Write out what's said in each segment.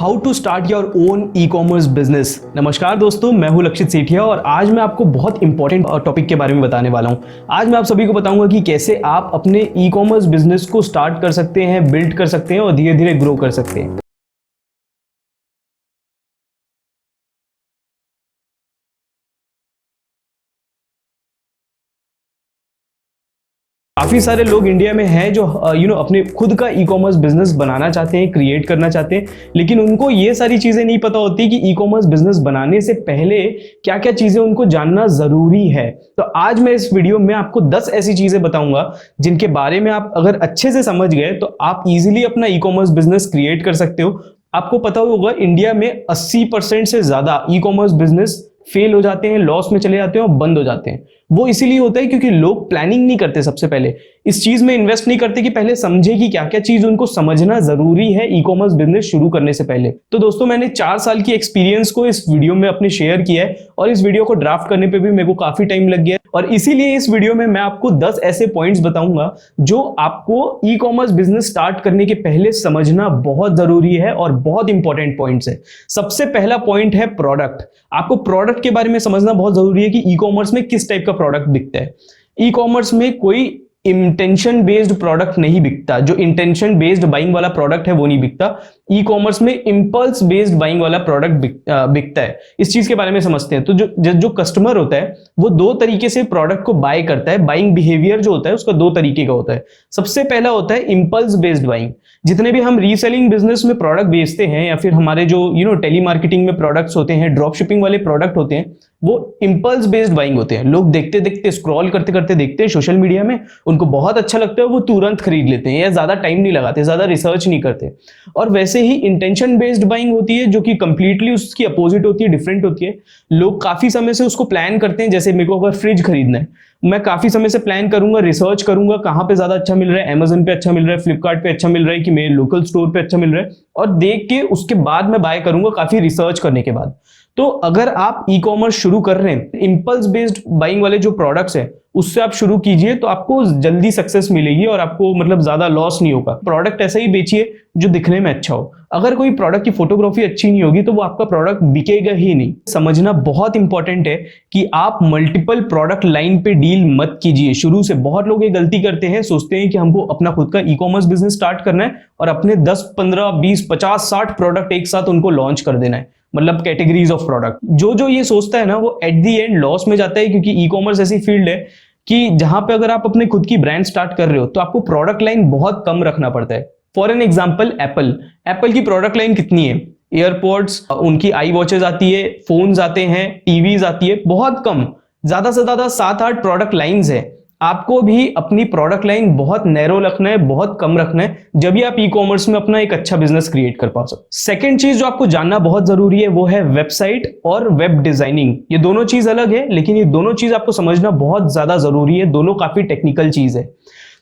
How to start your own e commerce business. नमस्कार दोस्तों, मैं हूं लक्षित सेठिया और आज मैं आपको बहुत इंपॉर्टेंट टॉपिक के बारे में बताने वाला हूं। आज मैं आप सभी को बताऊंगा कि कैसे आप अपने ई कॉमर्स बिजनेस को स्टार्ट कर सकते हैं, बिल्ड कर सकते हैं और धीरे धीरे ग्रो कर सकते हैं। काफी सारे लोग इंडिया में हैं जो अपने खुद का ई कॉमर्स बिजनेस बनाना चाहते हैं, क्रिएट करना चाहते हैं, लेकिन उनको ये सारी चीजें नहीं पता होती कि ई कॉमर्स बिजनेस बनाने से पहले क्या क्या चीजें उनको जानना जरूरी है। तो आज मैं इस वीडियो में आपको 10 ऐसी चीजें बताऊंगा जिनके बारे में आप अगर अच्छे से समझ गए तो आप इजीली अपना ई कॉमर्स बिजनेस क्रिएट कर सकते हो। आपको पता होगा इंडिया में 80% से ज्यादा ई कॉमर्स बिजनेस फेल हो जाते हैं, लॉस में चले जाते हैं और बंद हो जाते हैं। वो इसीलिए होता है क्योंकि लोग प्लानिंग नहीं करते, सबसे पहले इस चीज में इन्वेस्ट नहीं करते कि पहले समझे कि क्या क्या चीज उनको समझना जरूरी है ई कॉमर्स बिजनेस शुरू करने से पहले। तो दोस्तों, मैंने 4 साल की एक्सपीरियंस को इस वीडियो में अपने शेयर किया है और इस वीडियो को ड्राफ्ट करने पे भी मेरे को काफी टाइम लग गया और इसीलिए इस वीडियो में मैं आपको 10 ऐसे पॉइंट्स बताऊंगा जो आपको ई कॉमर्स बिजनेस स्टार्ट करने के पहले समझना बहुत जरूरी है और बहुत इंपॉर्टेंट पॉइंट्स है। सबसे पहला पॉइंट है प्रोडक्ट। आपको प्रोडक्ट के बारे में समझना बहुत जरूरी है कि ई कॉमर्स में किस टाइप का प्रोडक्ट बिकता है। ई कॉमर्स में कोई इंटेंशन बेस्ड प्रोडक्ट नहीं बिकता। जो इंटेंशन बेस्ड बाइंग वाला प्रोडक्ट है वो नहीं बिकता। ई कॉमर्स में इंपल्स बेस्ड बाइंग वाला प्रोडक्ट बिकता है। इस चीज के बारे में समझते हैं। तो जो कस्टमर होता है वो 2 तरीके से प्रोडक्ट को बाय करता है। बाइंग बिहेवियर जो होता है उसका 2 तरीके का होता है। सबसे पहला होता है इंपल्स बेस्ड बाइंग। जितने भी हम रीसेलिंग बिजनेस में प्रोडक्ट बेचते हैं या फिर हमारे जो टेली मार्केटिंग में प्रोडक्ट्स होते हैं, ड्रॉप शिपिंग वाले प्रोडक्ट होते हैं, वो इंपल्स बेस्ड बाइंग होते हैं। लोग देखते देखते स्क्रॉल करते करते देखते हैं सोशल मीडिया में, उनको बहुत अच्छा लगता है, वो तुरंत खरीद लेते हैं या ज्यादा टाइम नहीं लगाते, ज्यादा रिसर्च नहीं करते। और वैसे ही इंटेंशन बेस्ड बाइंग होती है जो कि कंप्लीटली उसकी अपोजिट होती है, डिफरेंट होती है। लोग काफी समय से उसको प्लान करते हैं। जैसे मेरे को अगर फ्रिज खरीदना है, मैं काफी समय से प्लान करूंगा, रिसर्च करूंगा कहां पे ज्यादा अच्छा मिल रहा है, अमेजन पे अच्छा मिल रहा है, फ्लिपकार्ट पे अच्छा मिल रहा है कि मेरे लोकल स्टोर पे अच्छा मिल रहा है, और देख के उसके बाद मैं बाय करूंगा काफी रिसर्च करने के बाद। तो अगर आप ई कॉमर्स शुरू कर रहे हैं, इंपल्स बेस्ड बाइंग वाले जो प्रोडक्ट्स है उससे आप शुरू कीजिए तो आपको जल्दी सक्सेस मिलेगी और आपको मतलब ज्यादा लॉस नहीं होगा। प्रोडक्ट ऐसा ही बेचिए जो दिखने में अच्छा हो। अगर कोई प्रोडक्ट की फोटोग्राफी अच्छी नहीं होगी तो वो आपका प्रोडक्ट बिकेगा ही नहीं। समझना बहुत इंपॉर्टेंट है कि आप मल्टीपल प्रोडक्ट लाइन पे डील मत कीजिए शुरू से। बहुत लोग ये गलती करते हैं, सोचते हैं कि हमको अपना खुद का ई कॉमर्स बिजनेस स्टार्ट करना है और अपने 10, 15, 20, 50, 60 प्रोडक्ट एक साथ उनको लॉन्च कर देना है, मतलब कैटेगरीज ऑफ प्रोडक्ट। जो ये सोचता है ना वो एट दी एंड लॉस में जाता है, क्योंकि ई कॉमर्स ऐसी फील्ड है कि जहां पे अगर आप अपने खुद की ब्रांड स्टार्ट कर रहे हो तो आपको प्रोडक्ट लाइन बहुत कम रखना पड़ता है। फॉर एन एग्जांपल, एप्पल की प्रोडक्ट लाइन कितनी है? एयरपोर्ट्स, उनकी आई वॉचेस आती है, फोन्स आते हैं, टीवीज आती है, बहुत कम, ज्यादा से ज्यादा 7-8 प्रोडक्ट लाइंस है। आपको भी अपनी प्रोडक्ट लाइन बहुत नैरो रखना है, बहुत कम रखना है, जब भी आप ई कॉमर्स में अपना एक अच्छा बिजनेस क्रिएट कर पाओ। सेकंड चीज जो आपको जानना बहुत जरूरी है वो है वेबसाइट और वेब डिजाइनिंग। ये दोनों चीज अलग है, लेकिन ये दोनों चीज आपको समझना बहुत ज्यादा जरूरी है। दोनों काफी टेक्निकल चीज है।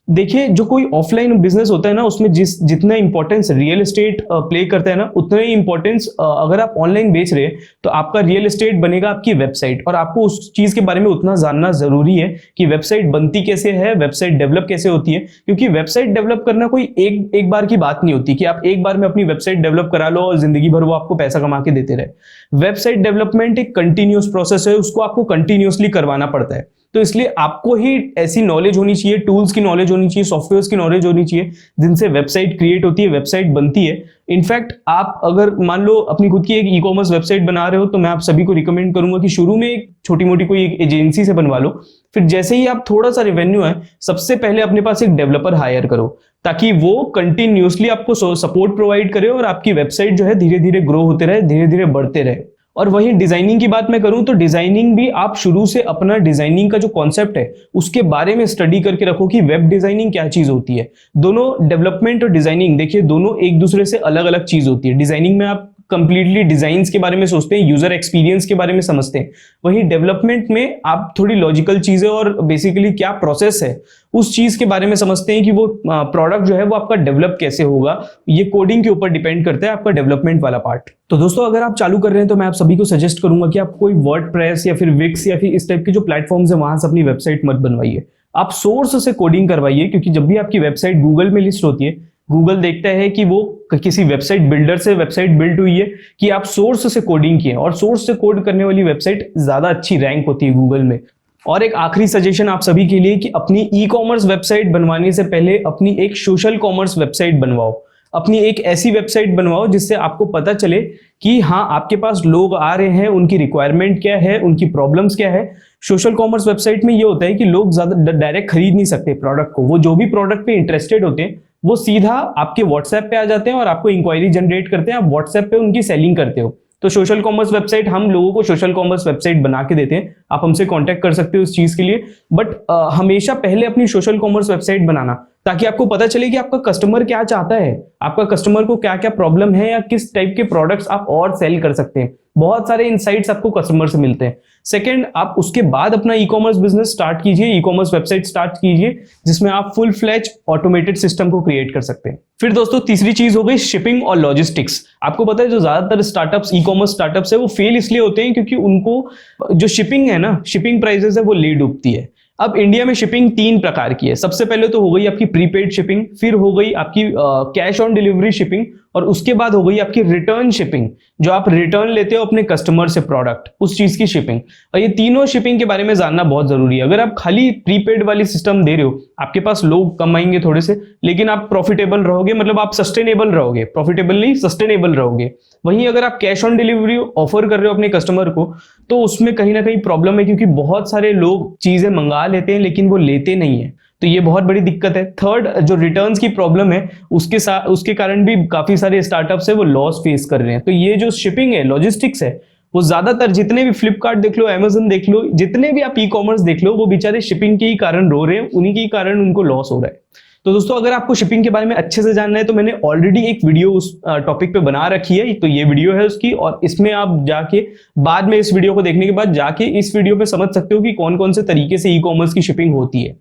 देखिए, जो कोई ऑफलाइन बिजनेस होता है ना, उसमें जितना इंपॉर्टेंस रियल एस्टेट प्ले करता है ना, उतना ही इंपॉर्टेंस अगर आप ऑनलाइन बेच रहे हैं तो आपका रियल एस्टेट बनेगा आपकी वेबसाइट। और आपको उस चीज के बारे में उतना जानना जरूरी है कि वेबसाइट बनती कैसे है, वेबसाइट डेवलप कैसे होती है। क्योंकि वेबसाइट डेवलप करना कोई एक बार की बात नहीं होती कि आप एक बार में अपनी वेबसाइट डेवलप करा लो और जिंदगी भर वो आपको पैसा कमा के देते रहे। वेबसाइट डेवलपमेंट एक कंटिन्यूअस प्रोसेस है, उसको आपको कंटिन्यूअसली करवाना पड़ता है। तो इसलिए आपको ही ऐसी नॉलेज होनी चाहिए, टूल्स की नॉलेज होनी चाहिए, सॉफ्टवेयर्स की नॉलेज होनी चाहिए जिनसे वेबसाइट क्रिएट होती है, वेबसाइट बनती है। इनफैक्ट आप अगर मान लो अपनी खुद की एक ई कॉमर्स वेबसाइट बना रहे हो तो मैं आप सभी को रिकमेंड करूंगा कि शुरू में एक छोटी मोटी कोई एक एजेंसी से बनवा लो। फिर जैसे ही आप थोड़ा सा रेवेन्यू है, सबसे पहले अपने पास एक डेवलपर हायर करो ताकि वो कंटिन्यूअसली आपको सपोर्ट प्रोवाइड करे और आपकी वेबसाइट जो है धीरे धीरे ग्रो होते रहे, धीरे धीरे बढ़ते रहे। और वहीं डिजाइनिंग की बात मैं करूं तो डिजाइनिंग भी आप शुरू से अपना डिजाइनिंग का जो कॉन्सेप्ट है उसके बारे में स्टडी करके रखो कि वेब डिजाइनिंग क्या चीज होती है। दोनों डेवलपमेंट और डिजाइनिंग, देखिए, दोनों एक दूसरे से अलग अलग चीज होती है। डिजाइनिंग में आप कंप्लीटली डिजाइन्स के बारे में सोचते हैं, यूजर एक्सपीरियंस के बारे में समझते हैं। वहीं डेवलपमेंट में आप थोड़ी लॉजिकल चीजें और बेसिकली क्या प्रोसेस है उस चीज के बारे में समझते हैं कि वो प्रोडक्ट जो है वो आपका डेवलप कैसे होगा। ये कोडिंग के ऊपर डिपेंड करता है आपका डेवलपमेंट वाला पार्ट। तो दोस्तों, अगर आप चालू कर रहे हैं तो मैं आप सभी को सजेस्ट करूंगा कि आप कोई वर्डप्रेस या फिर विक्स या फिर इस टाइप के जो प्लेटफॉर्म्स है वहां से अपनी वेबसाइट मत बनवाइए। आप सोर्स से कोडिंग करवाइए, क्योंकि जब भी आपकी वेबसाइट गूगल में लिस्ट होती है गूगल देखता है कि वो किसी वेबसाइट बिल्डर से वेबसाइट बिल्ड हुई है कि आप सोर्स से कोडिंग किए, और सोर्स से कोड करने वाली वेबसाइट ज्यादा अच्छी रैंक होती है गूगल में। और एक आखिरी सजेशन आप सभी के लिए कि अपनी ई कॉमर्स वेबसाइट बनवाने से पहले अपनी एक सोशल कॉमर्स वेबसाइट बनवाओ। अपनी एक ऐसी वेबसाइट बनवाओ जिससे आपको पता चले कि हाँ, आपके पास लोग आ रहे हैं, उनकी रिक्वायरमेंट क्या है, उनकी प्रॉब्लम्स क्या है। सोशल कॉमर्स वेबसाइट में ये होता है कि लोग ज्यादा डायरेक्ट खरीद नहीं सकते प्रोडक्ट को। वो जो भी प्रोडक्ट पे इंटरेस्टेड होते हैं वो सीधा आपके व्हाट्सएप पे आ जाते हैं और आपको इंक्वायरी जनरेट करते हैं, आप व्हाट्सएप पे उनकी सेलिंग करते हो। तो सोशल कॉमर्स वेबसाइट, हम लोगों को सोशल कॉमर्स वेबसाइट बना के देते हैं, आप हमसे कांटेक्ट कर सकते हो उस चीज के लिए। बट हमेशा पहले अपनी सोशल कॉमर्स वेबसाइट बनाना, ताकि आपको पता चले कि आपका कस्टमर क्या चाहता है, आपका कस्टमर को क्या क्या प्रॉब्लम है, या किस टाइप के प्रोडक्ट्स आप और सेल कर सकते हैं। बहुत सारे इनसाइट्स आपको कस्टमर से मिलते हैं। सेकंड, आप उसके बाद अपना ई कॉमर्स बिजनेस स्टार्ट कीजिए, ई कॉमर्स वेबसाइट स्टार्ट कीजिए जिसमें आप फुल फ्लैज ऑटोमेटेड सिस्टम को क्रिएट कर सकते हैं। फिर दोस्तों तीसरी चीज हो गई शिपिंग और लॉजिस्टिक्स। आपको पता है जो ज्यादातर स्टार्टअप्स, ई कॉमर्स स्टार्टअप्स है, वो फेल इसलिए होते हैं क्योंकि उनको जो शिपिंग है ना, शिपिंग प्राइसेस है वो ले डूबती है। अब इंडिया में शिपिंग 3 प्रकार की है। सबसे पहले तो हो गई आपकी प्रीपेड शिपिंग, फिर हो गई आपकी कैश ऑन डिलीवरी शिपिंग, और उसके बाद हो गई आपकी रिटर्न शिपिंग, जो आप रिटर्न लेते हो अपने कस्टमर से प्रोडक्ट, उस चीज की शिपिंग। और ये तीनों शिपिंग के बारे में जानना बहुत जरूरी है। अगर आप खाली प्रीपेड वाली सिस्टम दे रहे हो, आपके पास लोग कम आएंगे थोड़े से, लेकिन आप प्रॉफिटेबल रहोगे, मतलब आप सस्टेनेबल रहोगे, प्रॉफिटेबल नहीं सस्टेनेबल रहोगे। वहीं अगर आप कैश ऑन डिलीवरी ऑफर कर रहे हो अपने कस्टमर को, तो उसमें कहीं ना कहीं प्रॉब्लम है, क्योंकि बहुत सारे लोग चीजें मंगा लेते हैं लेकिन वो लेते नहीं है, तो ये बहुत बड़ी दिक्कत है। थर्ड, जो रिटर्न्स की प्रॉब्लम है, उसके कारण भी काफी सारे स्टार्टअप्स है वो लॉस फेस कर रहे हैं। तो ये जो शिपिंग है, लॉजिस्टिक्स है, वो ज्यादातर जितने भी फ्लिपकार्ट देख लो, अमेजन देख लो, जितने भी आप ई कॉमर्स देख लो, वो बेचारे शिपिंग के ही कारण रो रहे हैं, उन्हीं के कारण उनको लॉस हो रहा है। तो दोस्तों अगर आपको शिपिंग के बारे में अच्छे से जानना है तो मैंने ऑलरेडी एक वीडियो उस टॉपिक पे बना रखी है, तो ये वीडियो है उसकी, और इसमें आप जाके बाद में इस वीडियो को देखने के बाद जाके इस वीडियो पे समझ सकते हो कि कौन कौन से तरीके से ई कॉमर्स की शिपिंग होती है।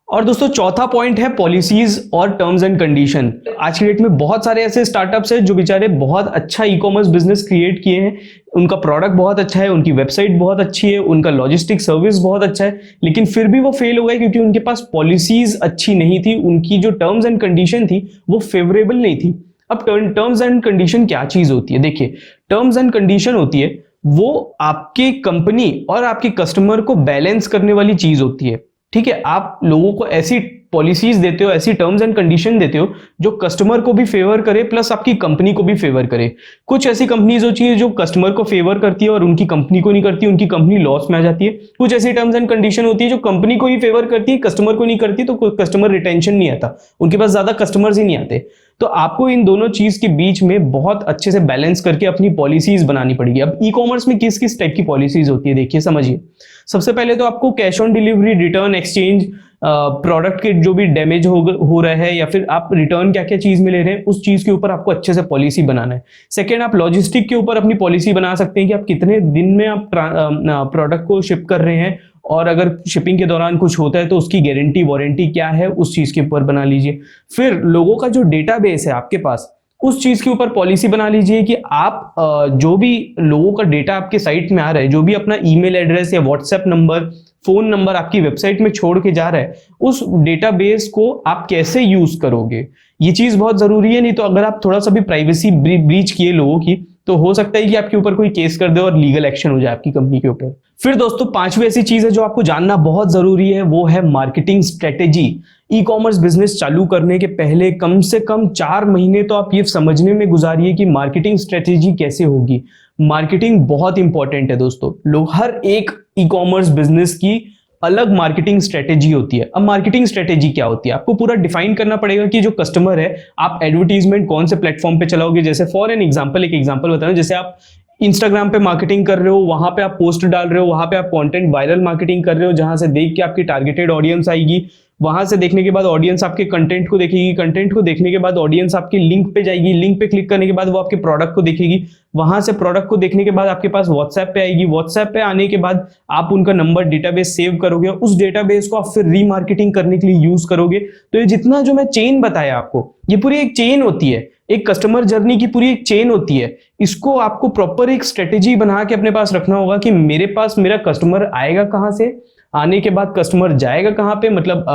और दोस्तों चौथा पॉइंट है पॉलिसीज और टर्म्स एंड कंडीशन। आज की डेट में बहुत सारे ऐसे स्टार्टअप्स हैं जो बेचारे बहुत अच्छा ई कॉमर्स बिजनेस क्रिएट किए हैं, उनका प्रोडक्ट बहुत अच्छा है, उनकी वेबसाइट बहुत अच्छी है, उनका लॉजिस्टिक सर्विस बहुत अच्छा है, लेकिन फिर भी वो फेल हो गए क्योंकि उनके पास पॉलिसीज अच्छी नहीं थी, उनकी जो टर्म्स एंड कंडीशन थी वो फेवरेबल नहीं थी। अब टर्म्स एंड कंडीशन क्या चीज होती है? देखिए, टर्म्स एंड कंडीशन होती है वो आपके कंपनी और आपके कस्टमर को बैलेंस करने वाली चीज होती है। ठीक है, आप लोगों को ऐसी पॉलिसीज देते हो, ऐसी टर्म्स एंड कंडीशन देते हो जो कस्टमर को भी फेवर करे प्लस आपकी कंपनी को भी फेवर करे। कुछ ऐसी कंपनीज होती है जो कस्टमर को फेवर करती है और उनकी कंपनी को नहीं करती, उनकी कंपनी लॉस में आ जाती है। कुछ ऐसी टर्म्स एंड कंडीशन होती है जो कंपनी को ही फेवर करती है, कस्टमर को नहीं करती, तो कस्टमर रिटेंशन नहीं आता, उनके पास ज्यादा कस्टमर्स ही नहीं आते। तो आपको इन दोनों चीज के बीच में बहुत अच्छे से बैलेंस करके अपनी पॉलिसीज बनानी पड़ेगी। अब ई कॉमर्स में किस किस टाइप की पॉलिसीज होती है, देखिए समझिए। सबसे पहले तो आपको cash on delivery, return, exchange, product के जो भी डैमेज हो रहा है या फिर आप रिटर्न क्या क्या चीज में ले रहे हैं, उस चीज के ऊपर आपको अच्छे से पॉलिसी बनाना है। सेकेंड, आप लॉजिस्टिक के ऊपर अपनी पॉलिसी बना सकते हैं कि आप कितने दिन में आप प्रोडक्ट को शिप कर रहे हैं, और अगर शिपिंग के दौरान कुछ होता है तो उसकी गारंटी वारंटी क्या है, उस चीज के ऊपर बना लीजिए। फिर लोगों का जो डेटाबेस है आपके पास, उस चीज के ऊपर पॉलिसी बना लीजिए कि आप जो भी लोगों का डेटा आपके साइट में आ रहा है, जो भी अपना ईमेल एड्रेस या व्हाट्सएप नंबर, फोन नंबर आपकी वेबसाइट में छोड़ के जा रहा है, उस डेटाबेस को आप कैसे यूज करोगे, ये चीज बहुत जरूरी है। नहीं तो अगर आप थोड़ा सा भी प्राइवेसी ब्रीच किए लोगों की, तो हो सकता है कि आपके ऊपर कोई केस कर दे और लीगल एक्शन हो जाए आपकी कंपनी के ऊपर। फिर दोस्तों पांचवी ऐसी चीज है जो आपको जानना बहुत जरूरी है, वो है मार्केटिंग स्ट्रेटेजी। ई कॉमर्स बिजनेस चालू करने के पहले कम से कम 4 महीने तो आप ये समझने में गुजारिए कि मार्केटिंग स्ट्रेटेजी कैसे होगी। मार्केटिंग बहुत इंपॉर्टेंट है दोस्तों। लोग, हर एक ई कॉमर्स बिजनेस की अलग मार्केटिंग स्ट्रेटेजी होती है। अब मार्केटिंग स्ट्रेटेजी क्या होती है, आपको पूरा डिफाइन करना पड़ेगा कि जो कस्टमर है, आप एडवर्टीजमेंट कौन से प्लेटफॉर्म पे चलाओगे। जैसे फॉर एन एग्जांपल, एक एग्जांपल बता रहा हूं, जैसे आप इंस्टाग्राम पे मार्केटिंग कर रहे हो, वहां पे आप पोस्ट डाल रहे हो, वहां पे आप कंटेंट वायरल मार्केटिंग कर रहे हो, जहां से देख के आपकी टारगेटेड ऑडियंस आएगी, वहां से देखने के बाद ऑडियंस आपके कंटेंट को देखेगी, कंटेंट को देखने के बाद ऑडियंस आपकी लिंक पे जाएगी, लिंक पे क्लिक करने के बाद वो आपके प्रोडक्ट को देखेगी, वहां से प्रोडक्ट को देखने के बाद आपके पास व्हाट्सएप पे आएगी, व्हाट्सएप पे आने के बाद आप उनका नंबर डेटाबेस सेव करोगे, उस डेटाबेस को आप फिर रीमार्केटिंग करने के लिए यूज करोगे। तो ये जितना जो मैं चेन बताया आपको, ये पूरी एक चेन होती है, एक कस्टमर जर्नी की पूरी एक चेन होती है। इसको आपको प्रॉपर एक स्ट्रेटेजी बना के अपने पास रखना होगा कि मेरे पास मेरा कस्टमर आएगा कहां से, आने के बाद कस्टमर जाएगा कहाँ पे, मतलब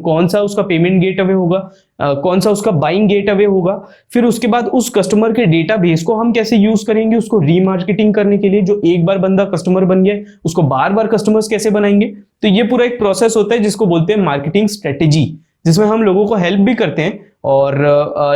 कौन सा उसका पेमेंट गेट अवे होगा, कौन सा उसका बाइंग गेट अवे होगा। फिर उसके बाद उस कस्टमर के डेटाबेस को हम कैसे यूज करेंगे उसको रीमार्केटिंग करने के लिए, जो एक बार बंदा कस्टमर बन गया उसको बार बार कस्टमर्स कैसे बनाएंगे। तो ये पूरा एक प्रोसेस होता है जिसको बोलते हैं मार्केटिंग स्ट्रेटेजी, जिसमें हम लोगों को हेल्प भी करते हैं। और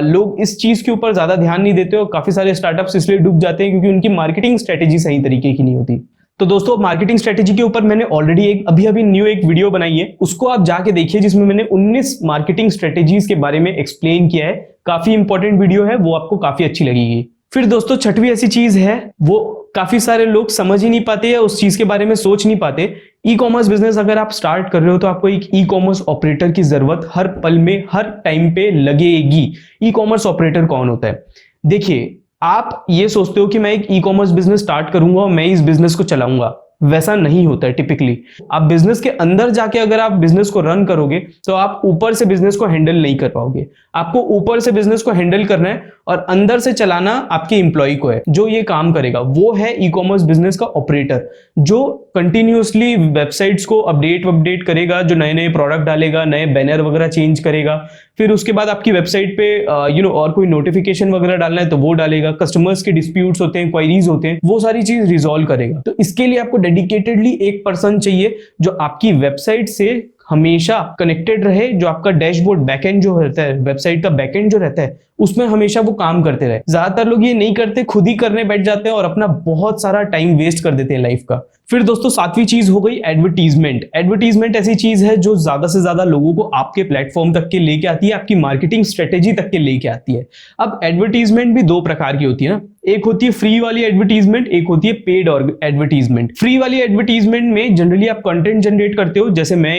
लोग इस चीज के ऊपर ज्यादा ध्यान नहीं देते और काफी सारे स्टार्टअप्स इसलिए डूब जाते हैं क्योंकि उनकी मार्केटिंग स्ट्रेटेजी सही तरीके की नहीं होती। तो दोस्तों मार्केटिंग स्ट्रेटेजी के ऊपर मैंने ऑलरेडी अभी न्यू एक वीडियो बनाई है, उसको आप जाके देखिए, जिसमें मैंने 19 मार्केटिंग स्ट्रेटेजीज के बारे में एक्सप्लेन किया है। काफी इंपॉर्टेंट वीडियो है, वो आपको काफी अच्छी लगेगी। फिर दोस्तों छठवीं ऐसी चीज है, वो काफी सारे लोग समझ ही नहीं पाते या उस चीज के बारे में सोच नहीं पाते। ई कॉमर्स बिजनेस अगर आप स्टार्ट कर रहे हो तो आपको एक ई कॉमर्स ऑपरेटर की जरूरत हर पल में, हर टाइम पे लगेगी। ई कॉमर्स ऑपरेटर कौन होता है? देखिए, आप ये सोचते हो कि मैं एक ई कॉमर्स बिजनेस स्टार्ट करूंगा और मैं इस बिजनेस को चलाऊंगा, वैसा नहीं होता है टिपिकली। आप बिजनेस के अंदर जाके अगर आप बिजनेस को रन करोगे तो आप ऊपर से बिजनेस को हैंडल नहीं कर पाओगे। आपको ऊपर से बिजनेस को हैंडल करना है और अंदर से चलाना आपके एम्प्लॉय को है। जो ये काम करेगा वो है ई कॉमर्स बिजनेस का ऑपरेटर, जो कंटिन्यूअसली वेबसाइट्स को अपडेट करेगा, जो नए नए प्रोडक्ट डालेगा, नए बैनर वगैरह चेंज करेगा। फिर उसके बाद आपकी वेबसाइट पे और कोई नोटिफिकेशन वगैरह डालना है तो वो डालेगा। कस्टमर्स के डिस्प्यूट्स होते हैं, क्वायरीज होते हैं, वो सारी चीज रिजॉल्व करेगा। तो इसके लिए आपको डेडिकेटेडली एक पर्सन चाहिए जो आपकी वेबसाइट से हमेशा कनेक्टेड रहे, जो आपका डैशबोर्ड बैकएंड जो रहता है, वेबसाइट का बैकएंड जो रहता है, उसमें हमेशा वो काम करते रहे। ज्यादातर लोग ये नहीं करते, खुद ही करने बैठ जाते हैं और अपना बहुत सारा टाइम वेस्ट कर देते हैं लाइफ का। फिर दोस्तों सातवीं चीज हो गई एडवर्टीजमेंट। एडवर्टीजमेंट ऐसी चीज है जो ज्यादा से ज्यादा लोगों को आपके प्लेटफॉर्म तक के लेके आती है, आपकी मार्केटिंग स्ट्रेटेजी तक के लेके आती है। अब एडवर्टीजमेंट भी दो प्रकार की होती है ना, एक होती है फ्री वाली एडवर्टीजमेंट, एक होती है पेड एडवर्टीजमेंट। फ्री वाली एडवर्टीजमेंट में जनरली आप कंटेंट जनरेट करते हो, जैसे मैं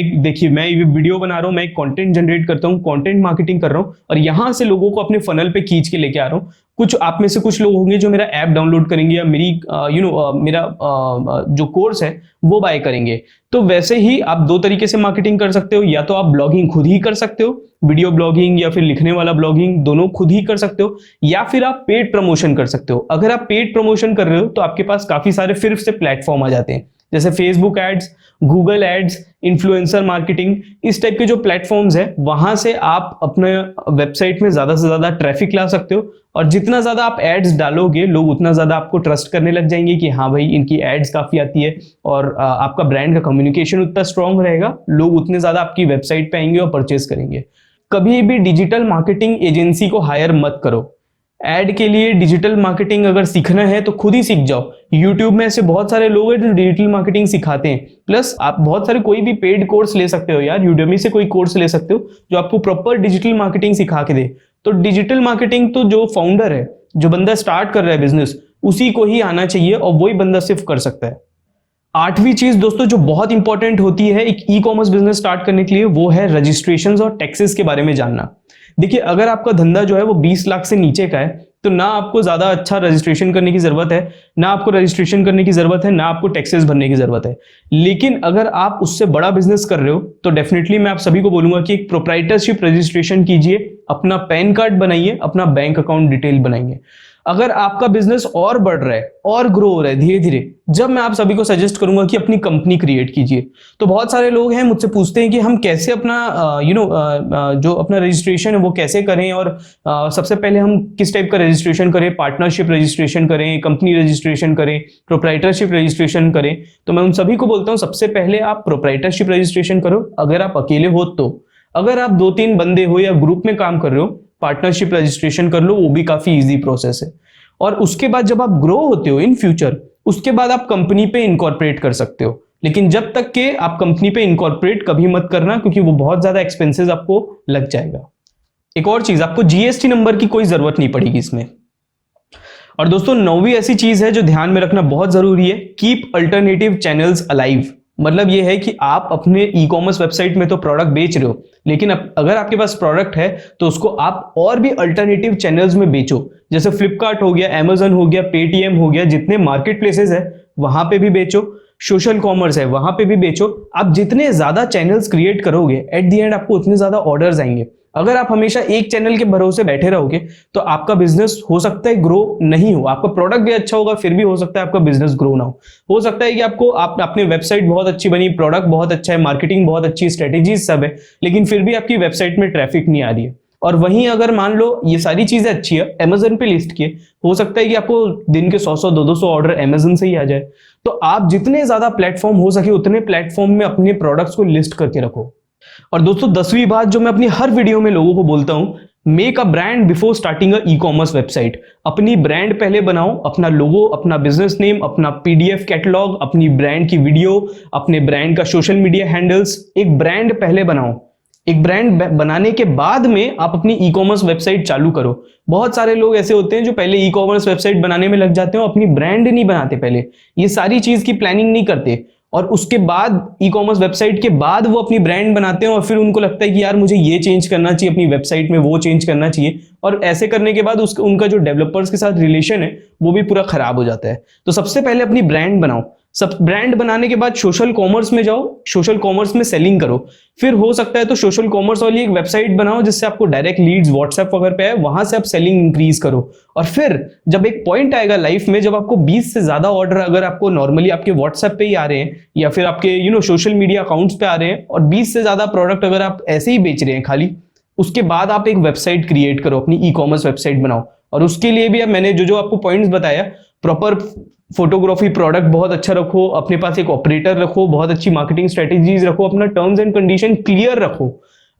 ये वीडियो बना रहा हूं, मैं एक कंटेंट जनरेट करता हूं, कंटेंट मार्केटिंग कर रहा हूं और यहां से लोगों को अपने फनल पे खींच के लेके आ रहा हूं। कुछ आप में से कुछ लोग होंगे जो मेरा ऐप डाउनलोड करेंगे या मेरी मेरा जो कोर्स है वो बाय करेंगे। तो वैसे ही आप दो तरीके से मार्केटिंग कर सकते हो, या तो आप ब्लॉगिंग खुद ही कर सकते हो, वीडियो ब्लॉगिंग या फिर लिखने वाला ब्लॉगिंग, दोनों खुद ही कर सकते हो, या फिर आप पेड प्रमोशन कर सकते हो। अगर आप पेड प्रमोशन कर रहे हो तो आपके पास काफी सारे फिर से प्लेटफॉर्म आ जाते हैं, जैसे Facebook ads, Google ads, influencer marketing, इस टाइप के जो प्लेटफॉर्म्स है वहां से आप अपने वेबसाइट में ज्यादा से ज्यादा ट्रैफिक ला सकते हो। और जितना ज्यादा आप एड्स डालोगे, लोग उतना ज्यादा आपको ट्रस्ट करने लग जाएंगे कि हाँ भाई इनकी एड्स काफी आती है, और आपका ब्रांड का कम्युनिकेशन उतना स्ट्रांग रहेगा, लोग उतने ज्यादा आपकी वेबसाइट पे आएंगे और परचेस करेंगे। कभी भी डिजिटल मार्केटिंग एजेंसी को हायर मत करो। एड के लिए डिजिटल मार्केटिंग अगर सीखना है तो खुद ही सीख जाओ। यूट्यूब में ऐसे बहुत सारे लोग हैं जो डिजिटल मार्केटिंग सिखाते हैं। प्लस आप बहुत सारे कोई भी पेड कोर्स ले सकते हो यार, यूडेमी से कोई कोर्स ले सकते हो जो आपको प्रॉपर डिजिटल मार्केटिंग सिखा के दे। तो डिजिटल मार्केटिंग तो जो फाउंडर है, जो बंदा स्टार्ट कर रहा है बिजनेस, उसी को ही आना चाहिए और वही बंदा सिर्फ कर सकता है। आठवीं चीज दोस्तों जो बहुत इंपॉर्टेंट होती है एक ई कॉमर्स बिजनेस स्टार्ट करने के लिए, वो है रजिस्ट्रेशंस और टैक्सेस के बारे में जानना। देखिए, अगर आपका धंधा जो है वो 20 लाख से नीचे का है तो ना आपको ज्यादा अच्छा रजिस्ट्रेशन करने की जरूरत है, ना आपको रजिस्ट्रेशन करने की जरूरत है, ना आपको टैक्सेस भरने की जरूरत है। लेकिन अगर आप उससे बड़ा बिजनेस कर रहे हो तो डेफिनेटली मैं आप सभी को बोलूंगा कि एक प्रोप्राइटरशिप रजिस्ट्रेशन कीजिए, अपना पैन कार्ड बनाइए, अपना बैंक अकाउंट डिटेल बनाइए। अगर आपका बिजनेस और बढ़ रहा है और ग्रो हो रहा है धीरे धीरे, जब मैं आप सभी को सजेस्ट करूंगा कि अपनी कंपनी क्रिएट कीजिए। तो बहुत सारे लोग हैं मुझसे पूछते हैं कि हम कैसे अपना जो अपना रजिस्ट्रेशन है वो कैसे करें, और सबसे पहले हम किस टाइप का रजिस्ट्रेशन करें, पार्टनरशिप रजिस्ट्रेशन करें, कंपनी रजिस्ट्रेशन करें, प्रोप्राइटरशिप रजिस्ट्रेशन करें। तो मैं उन सभी को बोलता हूं सबसे पहले आप प्रोप्राइटरशिप रजिस्ट्रेशन करो अगर आप अकेले हो तो। अगर आप 2-3 बंदे हो या ग्रुप में काम कर रहे हो, पार्टनरशिप रजिस्ट्रेशन कर लो, वो भी काफी इजी प्रोसेस है। और उसके बाद जब आप ग्रो होते हो इन फ्यूचर, उसके बाद आप कंपनी पे इनकॉर्पोरेट कर सकते हो। लेकिन जब तक के आप कंपनी पे इनकॉर्पोरेट कभी मत करना, क्योंकि वो बहुत ज्यादा एक्सपेंसेस आपको लग जाएगा। एक और चीज, आपको जीएसटी नंबर की कोई जरूरत नहीं पड़ेगी इसमें। और दोस्तों 9वीं ऐसी चीज है जो ध्यान में रखना बहुत जरूरी है, कीप अल्टरनेटिव चैनल्स अलाइव। मतलब ये है कि आप अपने ई कॉमर्स वेबसाइट में तो प्रोडक्ट बेच रहे हो, लेकिन अगर आपके पास प्रोडक्ट है तो उसको आप और भी अल्टरनेटिव चैनल्स में बेचो। जैसे फ्लिपकार्ट हो गया, अमेजन हो गया, पेटीएम हो गया, जितने मार्केट प्लेसेस है वहां पे भी बेचो, सोशल कॉमर्स है वहां पे भी बेचो। आप जितने ज्यादा चैनल्स क्रिएट करोगे, एट द एंड आपको उतने ज्यादा ऑर्डर्स आएंगे। अगर आप हमेशा एक चैनल के भरोसे बैठे रहोगे तो आपका बिजनेस हो सकता है ग्रो नहीं हो, आपका प्रोडक्ट भी अच्छा होगा फिर भी हो सकता है आपका बिजनेस ग्रो ना हो सकता है कि आपने वेबसाइट बहुत अच्छी बनी, प्रोडक्ट बहुत अच्छा है, मार्केटिंग बहुत अच्छी, स्ट्रेटेजीज सब है, लेकिन फिर भी आपकी वेबसाइट में ट्रैफिक नहीं आ रही है। और वहीं अगर मान लो ये सारी चीजें अच्छी है, अमेजन पे लिस्ट किए, हो सकता है कि आपको दिन के 100 200 ऑर्डर अमेजन से ही आ जाए। तो आप जितने ज्यादा प्लेटफॉर्म हो सके उतने प्लेटफॉर्म में अपने प्रोडक्ट्स को लिस्ट करके रखो। और दोस्तों 10वीं बात जो मैं अपनी हर वीडियो में लोगों को बोलता हूं, make a brand before starting a e commerce website. अपनी ब्रांड पहले बनाओ, अपना लोगो, अपना बिजनेस नेम, अपना पीडीएफ कैटलॉग, अपनी ब्रांड की वीडियो, अपने ब्रांड का सोशल मीडिया हैंडल्स, एक ब्रांड पहले बनाओ। एक ब्रांड बनाने के बाद में आप अपनी ई कॉमर्स वेबसाइट चालू करो। बहुत सारे लोग ऐसे होते हैं जो पहले ई कॉमर्स वेबसाइट बनाने में लग जाते हैं, अपनी ब्रांड नहीं बनाते, पहले ये सारी चीज की प्लानिंग नहीं करते, और उसके बाद ई कॉमर्स वेबसाइट के बाद वो अपनी ब्रांड बनाते हैं और फिर उनको लगता है कि यार मुझे ये चेंज करना चाहिए अपनी वेबसाइट में, वो चेंज करना चाहिए, और ऐसे करने के बाद उनका जो डेवलपर्स के साथ रिलेशन है वो भी पूरा खराब हो जाता है। तो सबसे पहले अपनी ब्रांड बनाओ, सब ब्रांड बनाने के बाद सोशल कॉमर्स में जाओ, सोशल कॉमर्स में सेलिंग करो। फिर हो सकता है तो सोशल कॉमर्स वाली एक वेबसाइट बनाओ जिससे आपको डायरेक्ट लीड्स व्हाट्सएप वगैरह पे है, वहां से आप सेलिंग इंक्रीज करो। और फिर जब एक पॉइंट आएगा लाइफ में जब आपको 20 से ज्यादा ऑर्डर अगर आपको नॉर्मली आपके व्हाट्सएप पे ही आ रहे हैं या फिर आपके सोशल मीडिया अकाउंट्स पे आ रहे हैं, और 20 से ज्यादा प्रोडक्ट अगर आप ऐसे ही बेच रहे हैं खाली, उसके बाद आप एक वेबसाइट क्रिएट करो, अपनी ई कॉमर्स वेबसाइट बनाओ। और उसके लिए भी अब मैंने जो जो आपको पॉइंट्स बताया, प्रॉपर फोटोग्राफी, प्रोडक्ट बहुत अच्छा रखो, अपने पास एक ऑपरेटर रखो, बहुत अच्छी मार्केटिंग स्ट्रेटेजीज रखो, अपना टर्म्स एंड कंडीशन क्लियर रखो।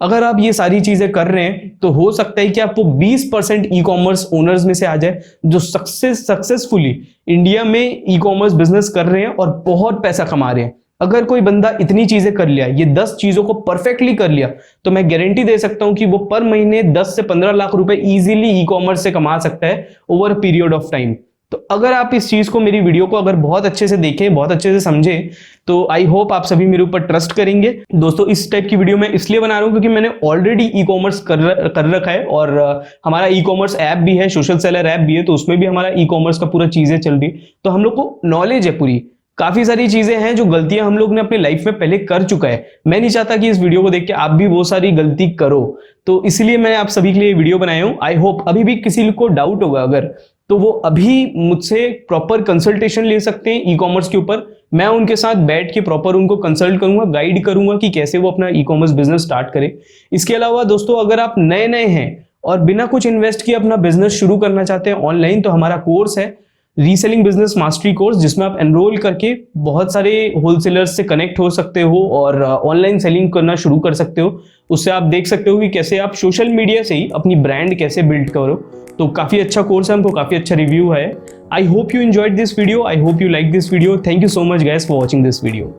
अगर आप ये सारी चीजें कर रहे हैं तो हो सकता है कि आपको 20% ई कॉमर्स ओनर्स में से आ जाए जो सक्सेसफुली इंडिया में ई कॉमर्स बिजनेस कर रहे हैं और बहुत पैसा कमा रहे हैं। अगर कोई बंदा इतनी चीजें कर लिया, ये 10 चीजों को परफेक्टली कर लिया, तो मैं गारंटी दे सकता हूं कि वो पर महीने 10 से 15 लाख रुपए इजीली ई कॉमर्स से कमा सकता है over a period of time. तो अगर आप इस चीज को, मेरी वीडियो को अगर बहुत अच्छे से देखें, बहुत अच्छे से समझें, तो आई होप आप सभी मेरे ऊपर ट्रस्ट करेंगे। दोस्तों इस टाइप की वीडियो मैं इसलिए बना रहा हूं क्योंकि मैंने ऑलरेडी ई कॉमर्स कर रखा है, और हमारा ई कॉमर्स ऐप भी है, सोशल सेलर ऐप भी है, तो उसमें भी हमारा ई कॉमर्स का पूरा चीजें चल रही, तो हम लोग को नॉलेज है पूरी। काफी सारी चीजें हैं जो गलतियां हम लोग ने अपनी लाइफ में पहले कर चुका है। मैं नहीं चाहता कि इस वीडियो को देख के आप भी वो सारी गलती करो, तो इसलिए मैं आप सभी के लिए वीडियो बनाया हूं। आई होप अभी भी किसी को डाउट होगा अगर, तो वो अभी मुझसे प्रॉपर कंसल्टेशन ले सकते हैं ई कॉमर्स के ऊपर। मैं उनके साथ बैठ के प्रॉपर उनको कंसल्ट करूंगा, गाइड करूंगा कि कैसे वो अपना ई कॉमर्स बिजनेस स्टार्ट करें। इसके अलावा दोस्तों अगर आप नए नए हैं और बिना कुछ इन्वेस्ट किए अपना बिजनेस शुरू करना चाहते हैं ऑनलाइन, तो हमारा कोर्स है रीसेलिंग बिजनेस मास्टरी कोर्स, जिसमें आप एनरोल करके बहुत सारे होलसेलर्स से कनेक्ट हो सकते हो और ऑनलाइन सेलिंग करना शुरू कर सकते हो। उससे आप देख सकते हो कि कैसे आप सोशल मीडिया से ही अपनी ब्रांड कैसे बिल्ड करो। तो काफी अच्छा कोर्स है, हमको काफी अच्छा रिव्यू है। I hope you enjoyed this video, I hope you like this video. Thank you so much guys for watching this video.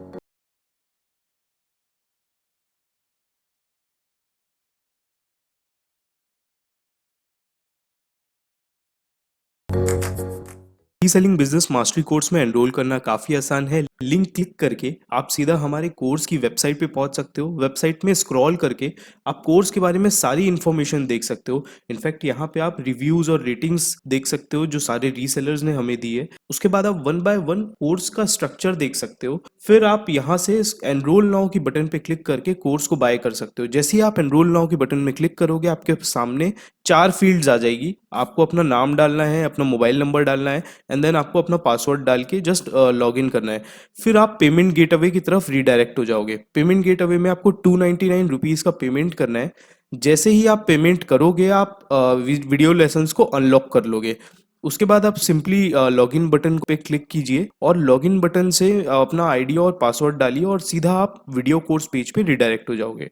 Reselling business mastery course में एनरोल करना काफ़ी आसान है। लिंक क्लिक करके आप सीधा हमारे कोर्स की वेबसाइट पे पहुंच सकते हो। वेबसाइट में स्क्रॉल करके आप कोर्स के बारे में सारी इन्फॉर्मेशन देख सकते हो। इनफैक्ट यहाँ पे आप रिव्यूज और रेटिंग्स देख सकते हो जो सारे रीसेलर्स ने हमें दी है। उसके बाद आप 1 बाय 1 कोर्स का स्ट्रक्चर देख सकते हो। फिर आप यहाँ से एनरोल नाउ की बटन पे क्लिक करके कोर्स को बाय कर सकते हो। जैसे ही आप एनरोल नाउ की बटन में क्लिक करोगे आपके सामने 4 फील्ड्स आ जाएगी। आपको अपना नाम डालना है, अपना मोबाइल नंबर डालना है, एंड देन आपको अपना पासवर्ड डाल के जस्ट लॉग इन करना है। फिर आप पेमेंट गेटअवे की तरफ रीडायरेक्ट हो जाओगे। पेमेंट गेटअवे में आपको 299 रुपीज़ का पेमेंट करना है। जैसे ही आप पेमेंट करोगे आप वीडियो लेसन्स को अनलॉक कर लोगे। उसके बाद आप सिंपली लॉगिन बटन पे क्लिक कीजिए और लॉगिन बटन से अपना आईडी और पासवर्ड डालिए और सीधा आप वीडियो कोर्स पेज पे रिडायरेक्ट हो जाओगे।